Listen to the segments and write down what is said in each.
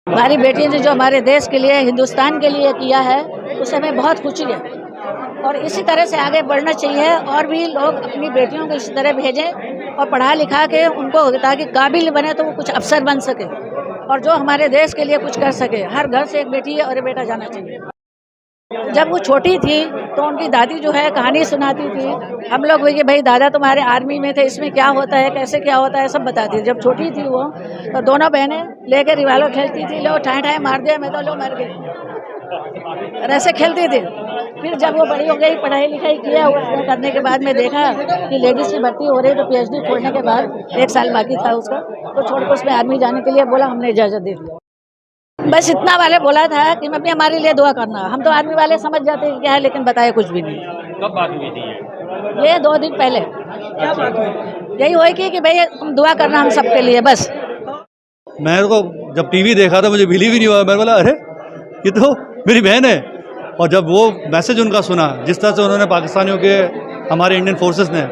हमारी बेटी ने जो हमारे देश के लिए, हिंदुस्तान के लिए किया है, उससे हमें बहुत खुशी है और इसी तरह से आगे बढ़ना चाहिए। और भी लोग अपनी बेटियों को इसी तरह भेजें और पढ़ा लिखा के उनको, ताकि काबिल बने तो वो कुछ अफसर बन सके और जो हमारे देश के लिए कुछ कर सके। हर घर से एक बेटी और एक बेटा जाना चाहिए। जब वो छोटी थी तो उनकी दादी जो है कहानी सुनाती थी। हम लोग वही कि भाई दादा तुम्हारे आर्मी में थे, इसमें क्या होता है, कैसे क्या होता है, सब बताती थी। जब छोटी थी वो तो दोनों बहनें लेकर रिवाल्वर खेलती थी, लो ठाए ठाए मार दिया, मैं तो लो मर गई, और ऐसे खेलती थी। फिर जब वो बड़ी हो गई, पढ़ाई लिखाई किया, उसने करने के बाद में देखा कि लेडीज़ की भर्ती हो रही, तो PhD छोड़ने के बाद 1 साल बाकी था उसका, तो छोड़कर उसमें आर्मी जाने के लिए बोला, हमने इजाज़त दे दी। बस इतना वाले बोला था कि मम्मी हमारे लिए दुआ करना। हम तो आर्मी वाले समझ जाते हैं क्या है, लेकिन बताया कुछ भी नहीं। कब बात हुई थी ये 2 दिन पहले। क्या बात हुई? यही हुई कि भाई तुम दुआ करना हम सबके लिए, बस। मैं को जब टीवी देखा था मुझे बिलीव ही नहीं हुआ। मैं बोला अरे ये तो मेरी बहन है। और जब वो मैसेज उनका सुना, जिस तरह से उन्होंने पाकिस्तानियों के हमारे इंडियन फोर्सेस ने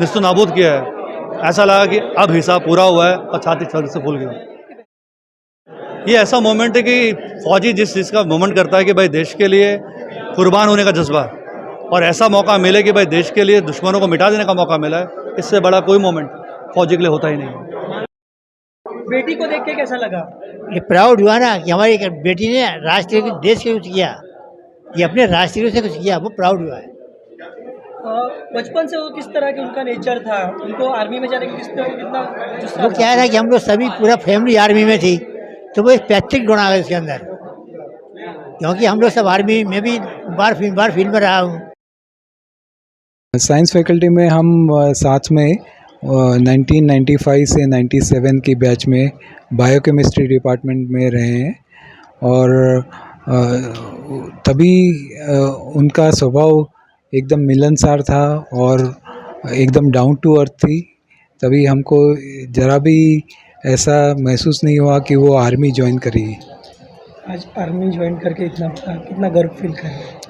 निस्तो नाबूद किया है, ऐसा लगा कि अब हिसाब पूरा हुआ है और छाती से फूल गई। ये ऐसा मोमेंट है कि फौजी जिस चीज़ का मोमेंट करता है कि भाई देश के लिए कुर्बान होने का जज्बा, और ऐसा मौका मिले कि भाई देश के लिए दुश्मनों को मिटा देने का मौका मिला है, इससे बड़ा कोई मोमेंट फौजी के लिए होता ही नहीं। बेटी को देख के कैसा लगा? ये प्राउड हुआ ना कि हमारी एक बेटी ने राष्ट्र के देश के कुछ किया, ये अपने राष्ट्रीय से कुछ किया, वो प्राउड हुआ है। बचपन से वो किस तरह के उनका नेचर था? उनको आर्मी में जाने की कितना जुस्सा वो था? क्या था कि हम लोग सभी पूरा फैमिली आर्मी में थी, तो वो एक पैतृक गुण आ गया उसके अंदर, क्योंकि हम लोग सब आर्मी में भी बार फील्ड में रहा हूँ। साइंस फैकल्टी में हम साथ में 1995 से 97 की बैच में बायोकेमिस्ट्री डिपार्टमेंट में रहे हैं, और तभी उनका स्वभाव एकदम मिलनसार था और एकदम डाउन टू अर्थ थी। तभी हमको ज़रा भी ऐसा महसूस नहीं हुआ कि वो आर्मी ज्वाइन करेगी। आज आर्मी ज्वाइन करके कितना गर्व फील कर रहे हैं?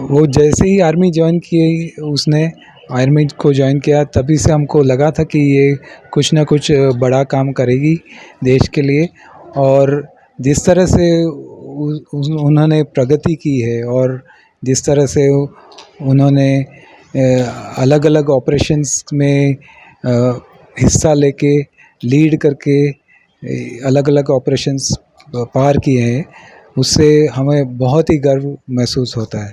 वो जैसे ही आर्मी ज्वाइन की, उसने आर्मी को ज्वाइन किया, तभी से हमको लगा था कि ये कुछ ना कुछ बड़ा काम करेगी देश के लिए। और जिस तरह से उन्होंने प्रगति की है और जिस तरह से उन्होंने अलग अलग ऑपरेशंस में हिस्सा लेके, लीड करके अलग अलग ऑपरेशंस पार किए हैं, उससे हमें बहुत ही गर्व महसूस होता है।